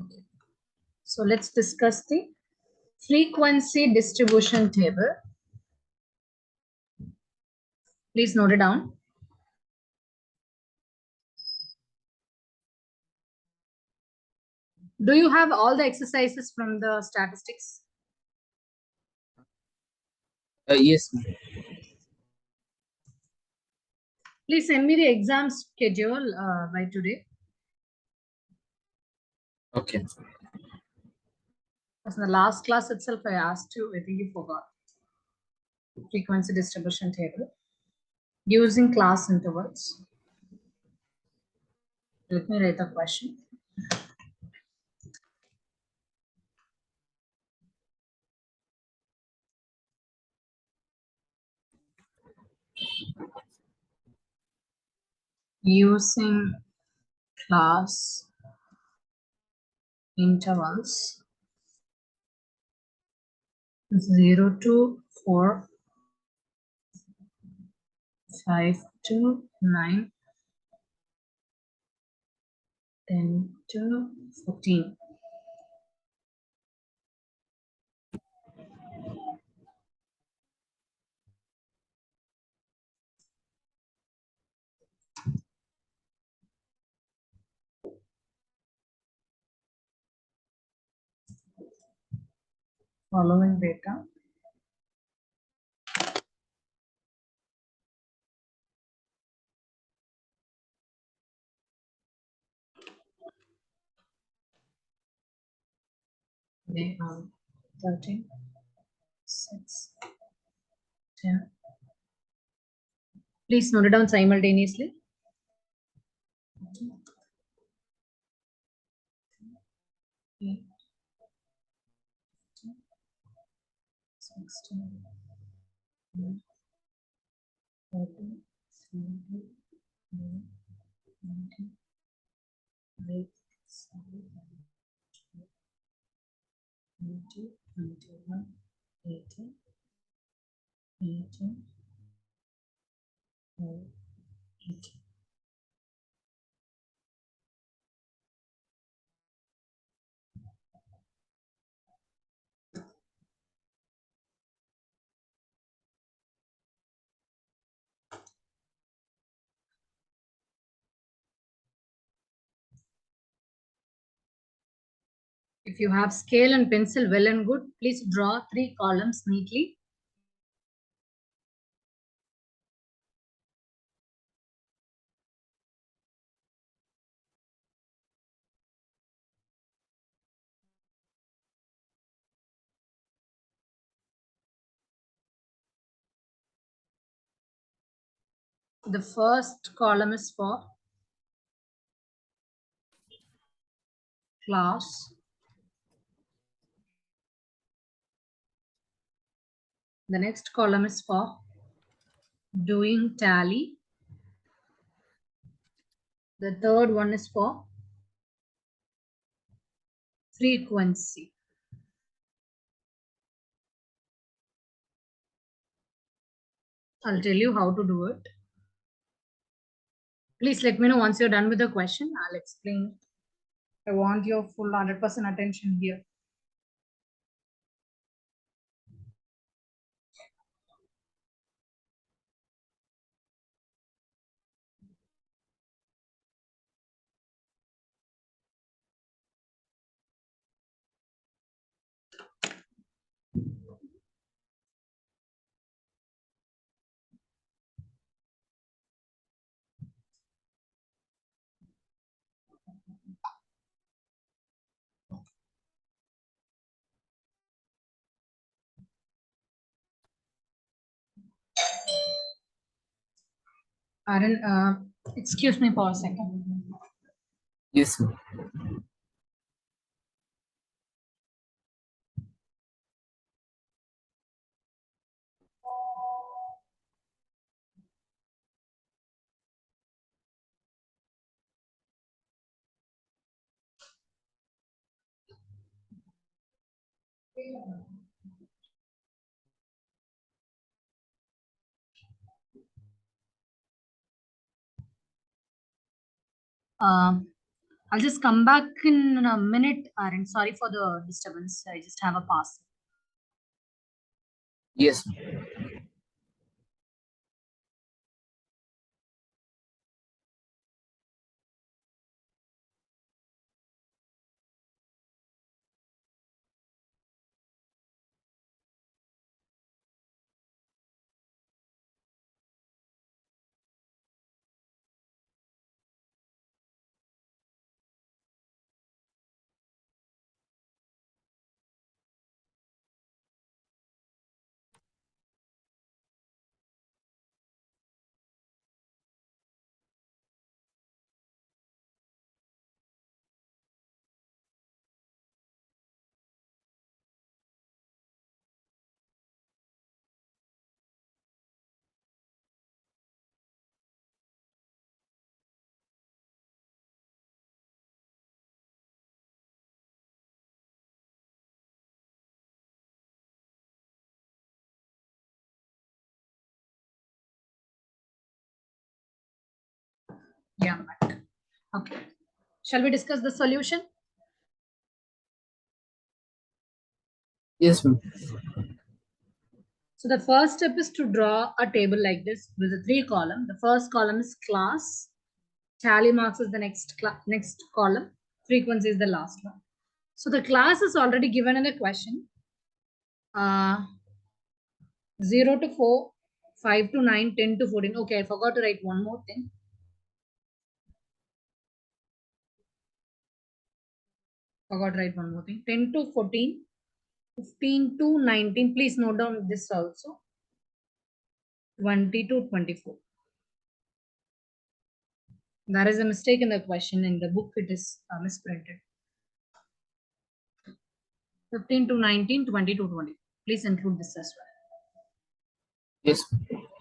Okay. So let's discuss the frequency distribution table. Please note it down. Do you have all the exercises from the statistics? Yes. Please send me the exam schedule by today. Okay. Because in the last class itself, I asked you, I think you forgot. Frequency distribution table using class intervals. Let me write the question. Using class intervals 0 to 4, 5 to 9, 10 to 14. Following data they are 13, 6, 10. Please note it down simultaneously. 8, 16, 14, 17, 19, 8, 7, 20, 21, 18, 18, 18. If you have scale and pencil, well and good. Please draw 3 columns neatly. The first column is for class. The next column is for doing tally. The third one is for frequency. I'll tell you how to do it. Please let me know once you're done with the question. I'll explain. I want your full 100% attention here. Aaron, excuse me for a second. Yes. I'll just come back in a minute, and sorry for the disturbance. I just have a pass. Yes. Yeah. Okay. Shall we discuss the solution? Yes, ma'am. So the first step is to draw a table like this with a 3 column. The first column is class. Tally marks is the next column. Frequency is the last one. So the class is already given in the question. 0 to 4, 5 to 9, 10 to 14. Okay, I forgot to write one more thing. Forgot to write one more thing. 10 to 14, 15 to 19. Please note down this also. 20 to 24. There is a mistake in the question. In the book, it is misprinted. 15 to 19, 20 to 20. Please include this as well. Yes.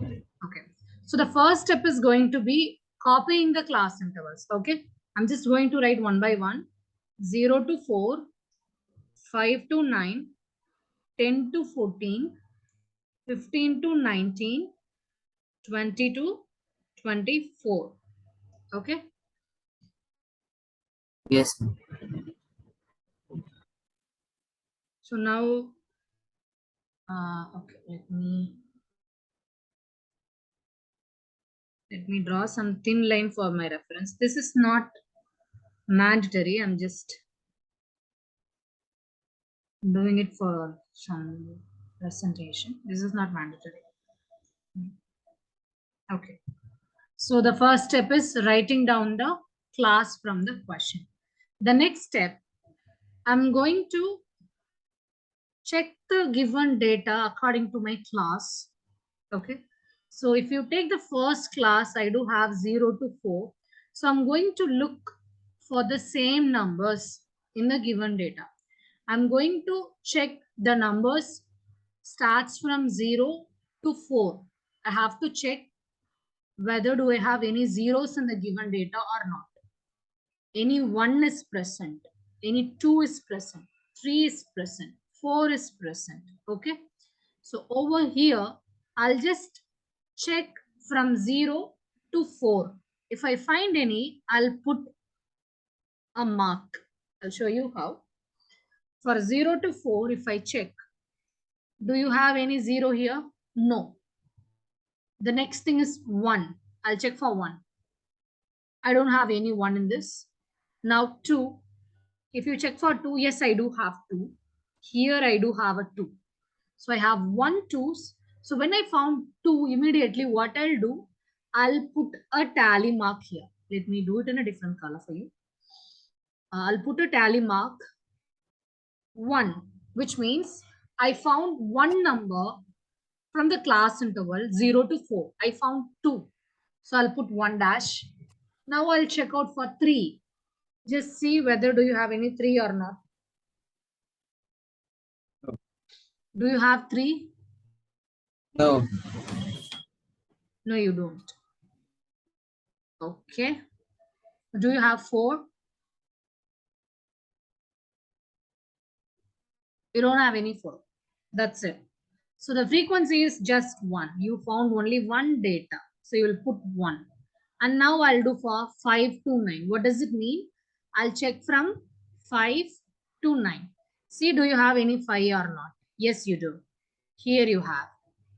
Okay. So the first step is going to be copying the class intervals. Okay. I'm just going to write one by one. 0 to 4, 5 to 9, 10 to 14, 15 to 19, 20 to 24. Okay. Yes, ma'am. So now, okay, let me draw some thin line for my reference. This is not mandatory. I'm just doing it for some presentation. This is not mandatory. Okay. So the first step is writing down the class from the question. The next step, I'm going to check the given data according to my class. Okay. So if you take the first class, I do have 0 to 4. So I'm going to look for the same numbers in the given data. I'm going to check the numbers starts from 0 to 4. I have to check whether do I have any zeros in the given data or not. Any 1 is present, any 2 is present, 3 is present, 4 is present. Okay. So over here, I'll just check from 0 to 4. If I find any, I'll put a mark. I'll show you how. For 0 to 4, if I check, do you have any 0 here? No. The next thing is 1. I'll check for 1. I don't have any 1 in this. Now 2. If you check for 2, yes, I do have 2. Here I do have a 2. So I have 1 2's. So when I found 2, immediately what I'll do, I'll put a tally mark here. Let me do it in a different color for you. I'll put a tally mark 1, which means I found one number from the class interval 0 to 4. I found 2. So I'll put 1 dash. Now I'll check out for 3. Just see whether do you have any 3 or not. Do you have 3? No. No, you don't. Okay. Do you have 4? You don't have any 4. That's it. So the frequency is just 1. You found only one data. So you will put 1. And now I'll do for 5 to 9. What does it mean? I'll check from 5 to 9. See, do you have any 5 or not? Yes, you do. Here you have.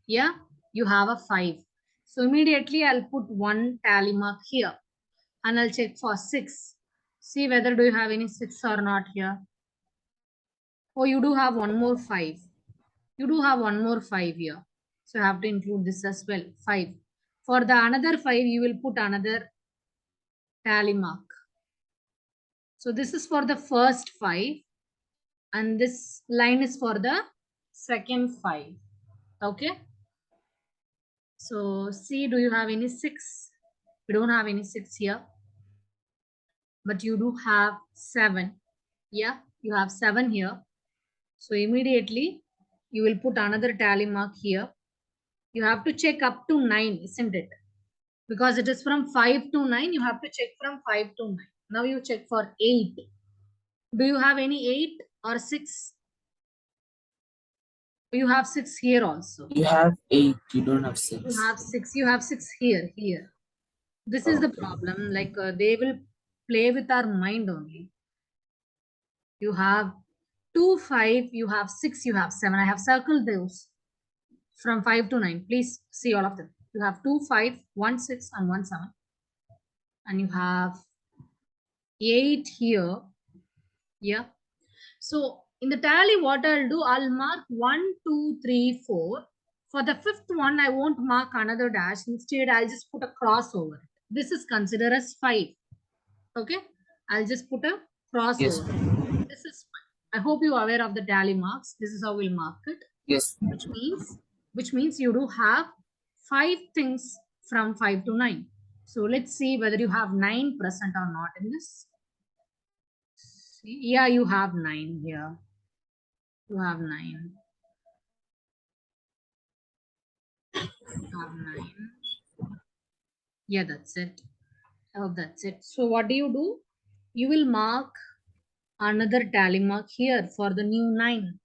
Yeah, you have a 5. So immediately I'll put one tally mark here and I'll check for 6. See whether do you have any 6 or not here. Oh, you do have one more 5. You do have one more 5 here. So you have to include this as well. 5. For the another 5, you will put another tally mark. So this is for the first 5 and this line is for the second 5. Okay. So see, do you have any 6? You don't have any 6 here, but you do have 7. Yeah, you have 7 here. So immediately you will put another tally mark here. You have to check up to 9, isn't it? Because it is from 5 to 9, you have to check from 5 to 9. Now you check for 8. Do you have any 8 or 6? You have 6 here also. You have 8. You don't have You 6. have 6. You have 6 here. Here. This is the Okay. problem. Like they will play with our mind only. You have 2, 5. You have 6. You have 7. I have circled those from 5 to 9. Please see all of them. You have 2, 5, 1, 6, and 1, 7. And you have 8 here. Yeah. So in the tally, what I'll do, I'll mark 1, 2, 3, 4. For the fifth one, I won't mark another dash. Instead, I'll just put a cross over it. This is considered as 5. Okay. I'll just put a cross Yes, over it. This is 5. I hope you are aware of the tally marks. This is how we'll mark it. yes, Which means you do have 5 things from 5 to 9. So let's see whether you have 9 present or not in this. See, yeah, you have 9 here. You have 9. You have 9. Yeah, that's it. Oh, that's it. So what do? You will mark another tally mark here for the new 9.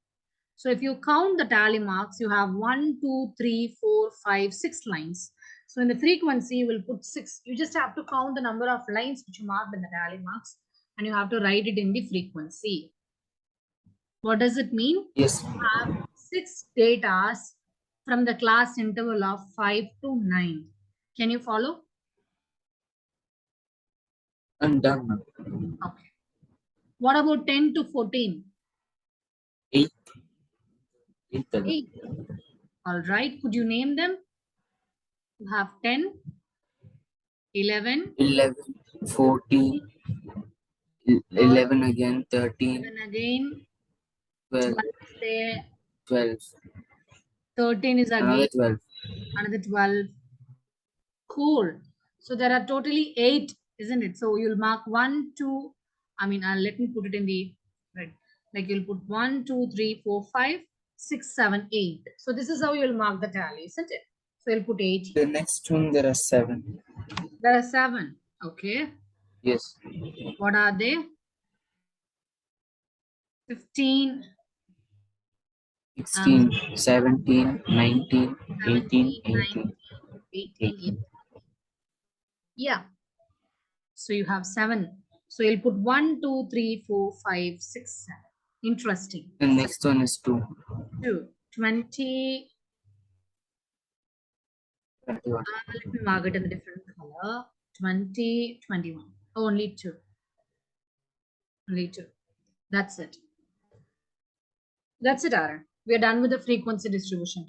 So if you count the tally marks, you have 1, 2, 3, 4, 5, 6 lines. So in the frequency, you will put 6. You just have to count the number of lines which you marked in the tally marks and you have to write it in the frequency. What does it mean? yes. You have 6 datas from the class interval of 5 to 9. Can you follow? I'm done now. Okay. What about 10 to 14? 8. 8. 8. All right. Could you name them? You have 10, 11, 11, 14, 11 again, 13, 11 again, 12 12, is there, 12, 13 is another again, 12. another 12. Cool. So there are totally 8, isn't it? So you'll mark 1, 2. I mean, let me put it in the red. Like you'll put 1, 2, 3, 4, 5, 6, 7, 8. So this is how you'll mark the tally, isn't it? So you'll put 8 The here. next one, there are 7. There are 7. Okay. Yes. What are they? 15, 16, 17, 19, 18, 17, 18, 18, 18. 18. Yeah. So you have 7. So you'll put 1, 2, 3, 4, 5, 6, 7. Interesting. The next one is 2. 2, 20. 21. Let me mark it in a different color. 20, 21. Only 2. Only 2. That's it. That's it, Aaron. We are done with the frequency distribution.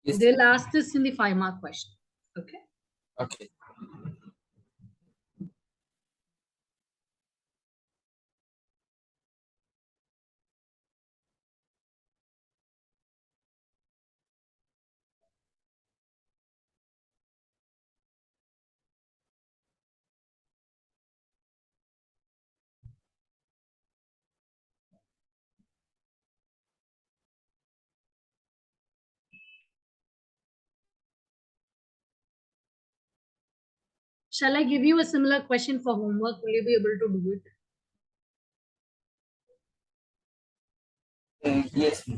Yes. They'll ask this in the 5-mark question. Okay. Okay. Shall I give you a similar question for homework? Will you be able to do it? Yes.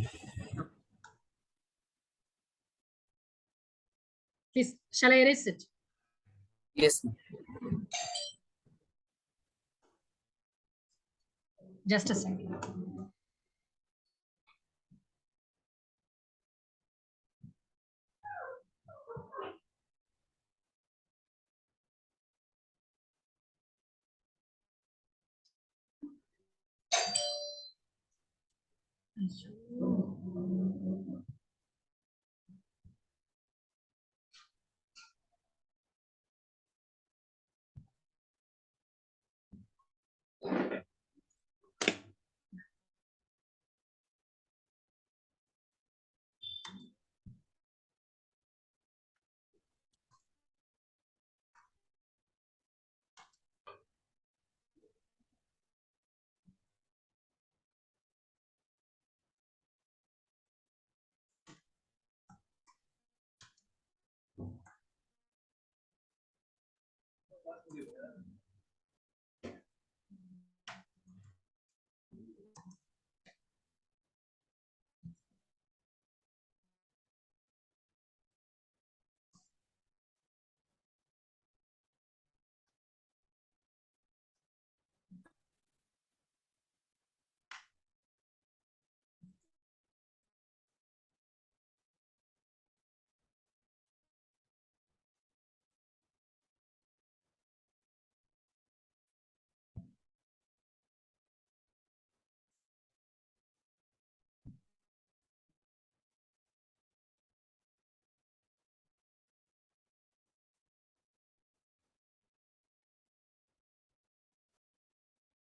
Please, shall I erase it? Yes. Just a second.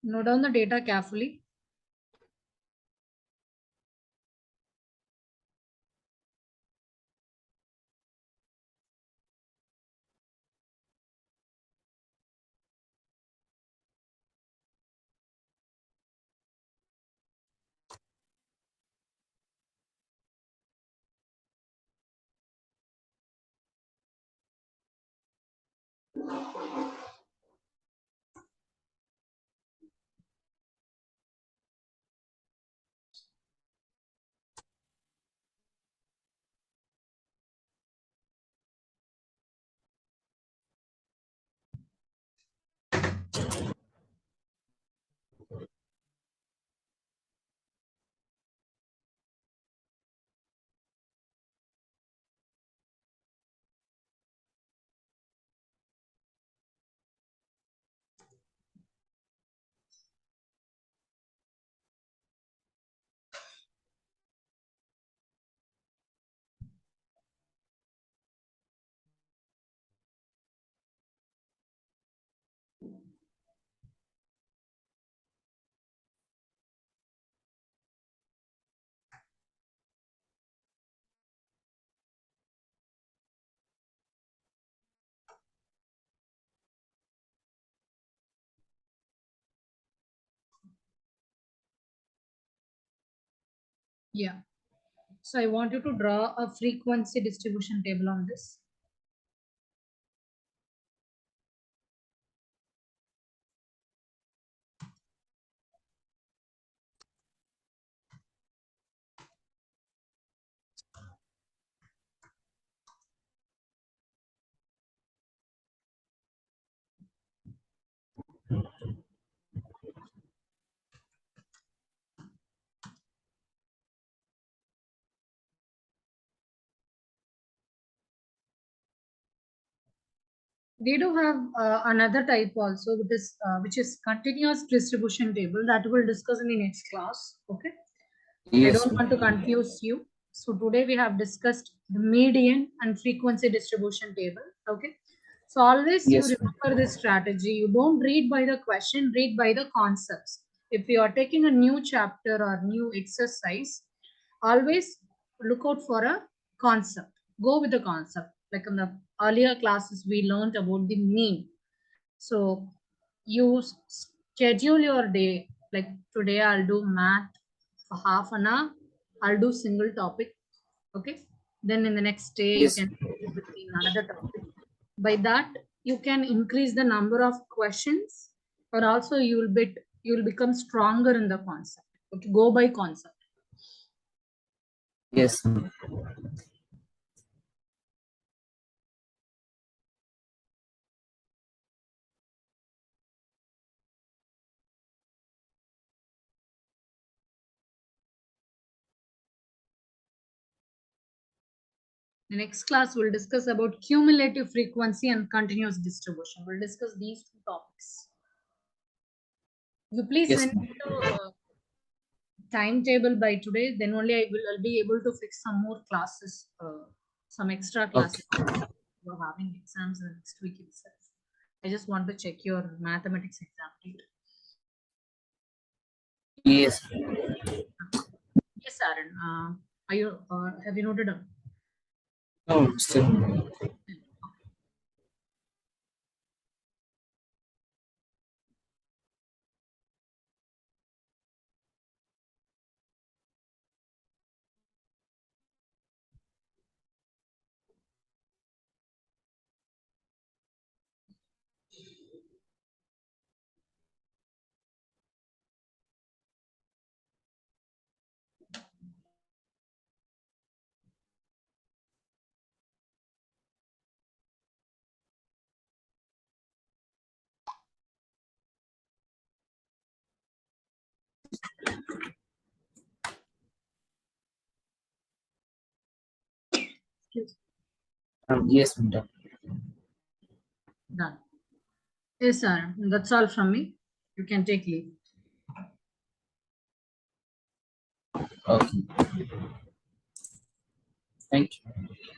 Note down the data carefully. Yeah. So I want you to draw a frequency distribution table on this. We do have another type also, which is continuous distribution table that we'll discuss in the next class. Okay. I Yes, don't ma'am. want to confuse you. So today we have discussed the median and frequency distribution table. Okay. So always you Yes, ma'am. remember this strategy. You don't read by the question, read by the concepts. If you are taking a new chapter or new exercise, always look out for a concept. Go with the concept. Like in the earlier classes, we learned about the mean. So you schedule your day. Like today, I'll do math for half an hour. I'll do single topic. Okay. Then in the next day, you Yes, can switch between another topic. By that, you can increase the number of questions, or also you will become stronger in the concept. Okay. Go by concept. yes, ma'am. Next class, we'll discuss about cumulative frequency and continuous distribution. We'll discuss these two topics. You please Yes, send ma'am. the timetable by today, then only I'll be able to fix some more classes, some extra Okay. classes. You're having exams the next week itself. I just want to check your mathematics exam date. Yes. Yes, Aaron. Are you? Have you noted down? No, still. Excuse Yes, madam. me. Done. Yes, Aaron. That's all from me. You can take leave. Okay. Thank you.